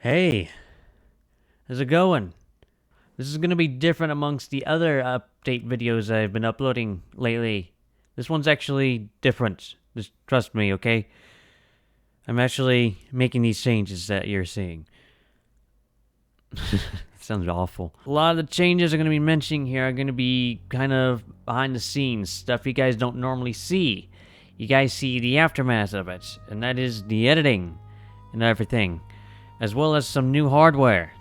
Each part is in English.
Hey, how's it going? This is gonna be different amongst the other update videos I've been uploading lately. This one's actually different. Just trust me, okay? I'm actually making these changes that you're seeing. Sounds awful. A lot of the changes I'm gonna be mentioning here are gonna be kind of behind the scenes, stuff you guys don't normally see. You guys see the aftermath of it, and that is the editing and everything, as well as some new hardware.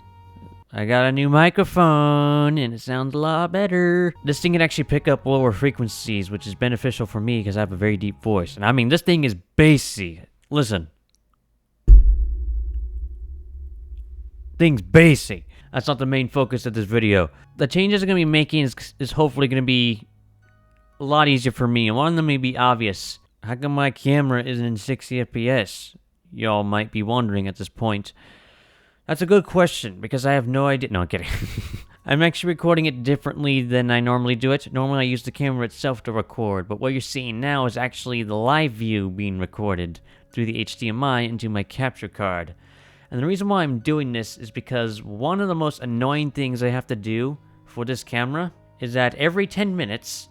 I got a new microphone, and it sounds a lot better. This thing can actually pick up lower frequencies, which is beneficial for me because I have a very deep voice. And I mean, this thing is bassy. Listen. Thing's bassy. That's not the main focus of this video. The changes I'm going to be making is hopefully going to be a lot easier for me. And one of them may be obvious. How come my camera isn't in 60 FPS? Y'all might be wondering at this point. That's a good question, because I have no idea. No, I'm kidding. I'm actually recording it differently than I normally do it. Normally I use the camera itself to record, but what you're seeing now is actually the live view being recorded through the HDMI into my capture card. And the reason why I'm doing this is because one of the most annoying things I have to do for this camera is that every 10 minutes,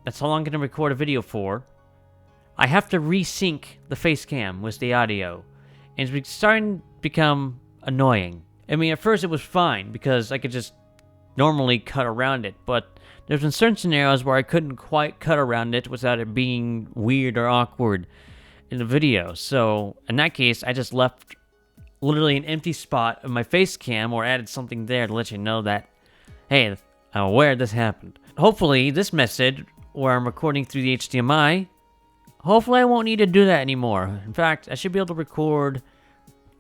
that's how long I'm going to record a video for, I have to resync the face cam with the audio. And it's starting to become annoying. I mean, at first it was fine because I could just normally cut around it, but there's been certain scenarios where I couldn't quite cut around it without it being weird or awkward in the video. So in that case, I just left literally an empty spot of my face cam or added something there to let you know that, hey, I'm aware this happened. Hopefully this method where I'm recording through the HDMI, hopefully I won't need to do that anymore. In fact, I should be able to record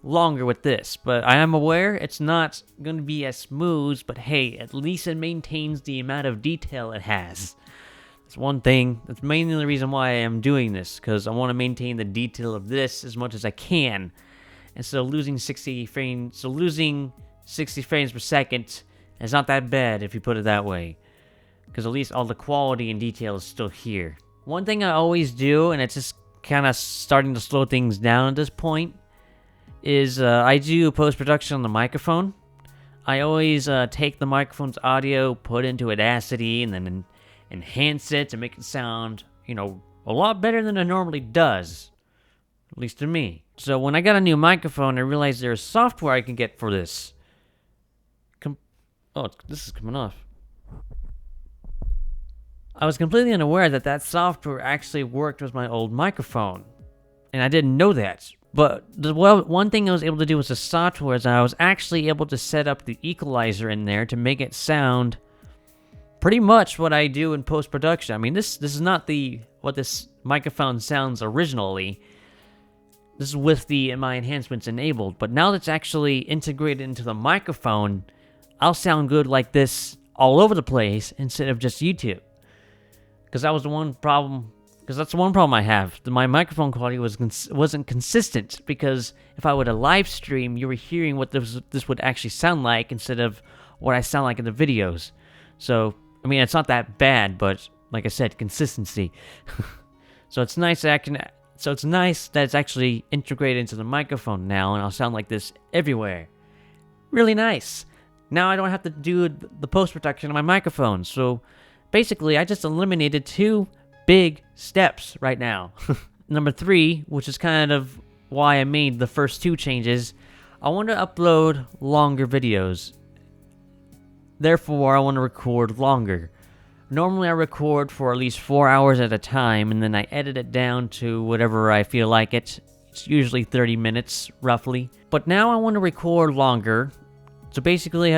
longer with this, but I am aware it's not going to be as smooth, but hey, at least it maintains the amount of detail it has. That's one thing. That's mainly the reason why I am doing this, because I want to maintain the detail of this as much as I can. And so losing 60 frames per second is not that bad if you put it that way, because at least all the quality and detail is still here. One thing I always do, and it's just kind of starting to slow things down at this point, is I do post-production on the microphone. I always take the microphone's audio, put into Audacity, and then enhance it to make it sound, a lot better than it normally does. At least to me. So when I got a new microphone, I realized there's software I can get for this. This is coming off. I was completely unaware that software actually worked with my old microphone. And I didn't know that. But one thing I was able to do with the software is I was actually able to set up the equalizer in there to make it sound pretty much what I do in post-production. I mean, this is not what this microphone sounds originally. This is with my enhancements enabled. But now that it's actually integrated into the microphone, I'll sound good like this all over the place instead of just YouTube. Because that was the one problem. Because that's the one problem I have. My microphone quality wasn't consistent. Because if I were to live stream, you were hearing what this would actually sound like instead of what I sound like in the videos. So, I mean, it's not that bad, but like I said, consistency. So it's nice that it's actually integrated into the microphone now, and I'll sound like this everywhere. Really nice. Now I don't have to do the post-production on my microphone. So basically, I just eliminated 2 big steps right now. Number 3, which is kind of why I made the first 2 changes, I want to upload longer videos. Therefore, I want to record longer. Normally I record for at least 4 hours at a time, and then I edit it down to whatever I feel like it. It's usually 30 minutes, roughly. But now I want to record longer. So basically,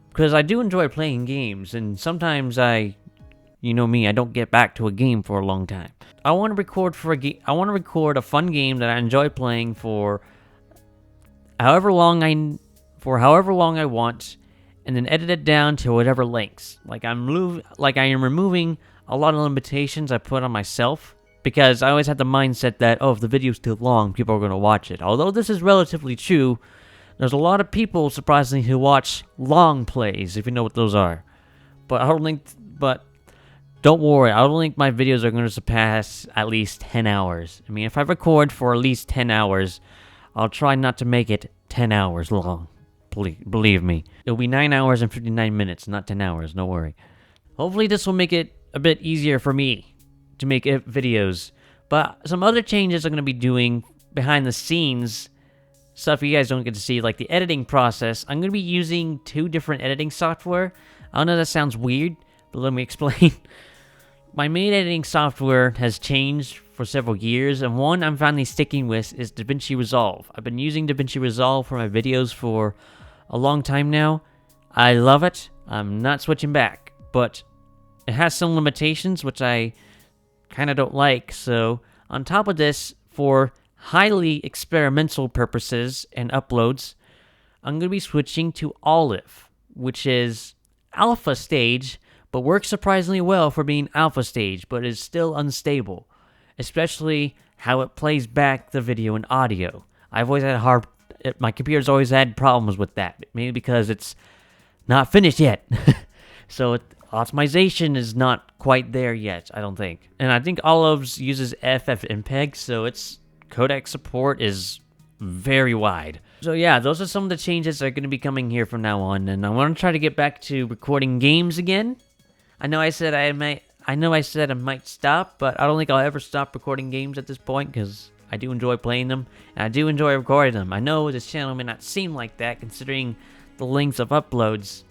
because I do enjoy playing games, and sometimes you know me, I don't get back to a game for a long time. I want to record a fun game that I enjoy playing for however long I want, and then edit it down to whatever lengths. Like I am removing a lot of limitations I put on myself, because I always had the mindset that, if the video's too long, people are going to watch it. Although this is relatively true, there's a lot of people, surprisingly, who watch long plays, if you know what those are. But don't worry, I don't think my videos are going to surpass at least 10 hours. I mean, if I record for at least 10 hours, I'll try not to make it 10 hours long. Believe me. It'll be 9 hours and 59 minutes, not 10 hours, don't worry. Hopefully this will make it a bit easier for me to make videos. But some other changes I'm going to be doing behind the scenes, stuff you guys don't get to see, like the editing process. I'm going to be using 2 different editing software. I know that sounds weird, but let me explain. My main editing software has changed for several years, and one I'm finally sticking with is DaVinci Resolve. I've been using DaVinci Resolve for my videos for a long time now. I love it. I'm not switching back, but it has some limitations which I kind of don't like. So on top of this, for highly experimental purposes and uploads, I'm going to be switching to Olive, which is alpha stage, but works surprisingly well for being alpha stage, but is still unstable, especially how it plays back the video and audio. I've always had my computer's always had problems with that, maybe because it's not finished yet. So optimization is not quite there yet, I don't think. And I think Olive's uses FFmpeg, so its codec support is very wide. So yeah, those are some of the changes that are going to be coming here from now on, and I want to try to get back to recording games again. I know I said I might stop, but I don't think I'll ever stop recording games at this point, because I do enjoy playing them, and I do enjoy recording them. I know this channel may not seem like that, considering the length of uploads,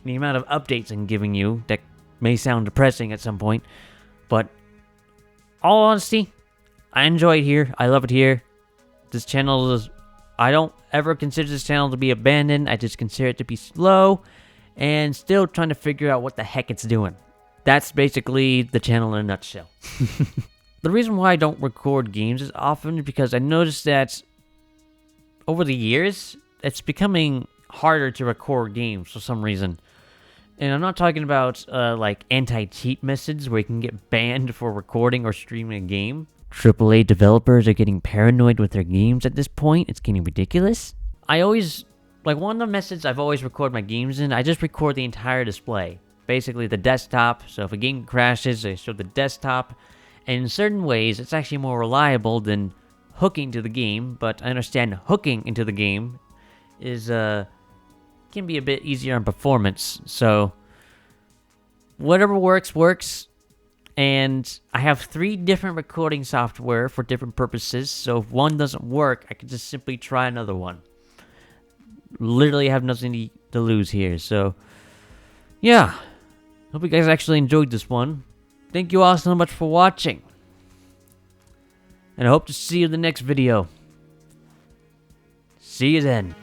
and the amount of updates I'm giving you, that may sound depressing at some point, but all honesty, I enjoy it here. I love it here. This channel is, I don't ever consider this channel to be abandoned. I just consider it to be slow and still trying to figure out what the heck it's doing. That's basically the channel in a nutshell. The reason why I don't record games as often is because I noticed that over the years, it's becoming harder to record games for some reason. And I'm not talking about like anti-cheat methods where you can get banned for recording or streaming a game. AAA developers are getting paranoid with their games at this point. It's getting ridiculous. One of the methods I've always recorded my games in, I just record the entire display. Basically the desktop, so if a game crashes, I show the desktop. And in certain ways, it's actually more reliable than hooking to the game, but I understand hooking into the game is, can be a bit easier on performance, so whatever works. And I have 3 different recording software for different purposes, so if one doesn't work, I can just simply try another one. Literally have nothing to lose here, so yeah. Hope you guys actually enjoyed this one. Thank you all so much for watching, and I hope to see you in the next video. See you then.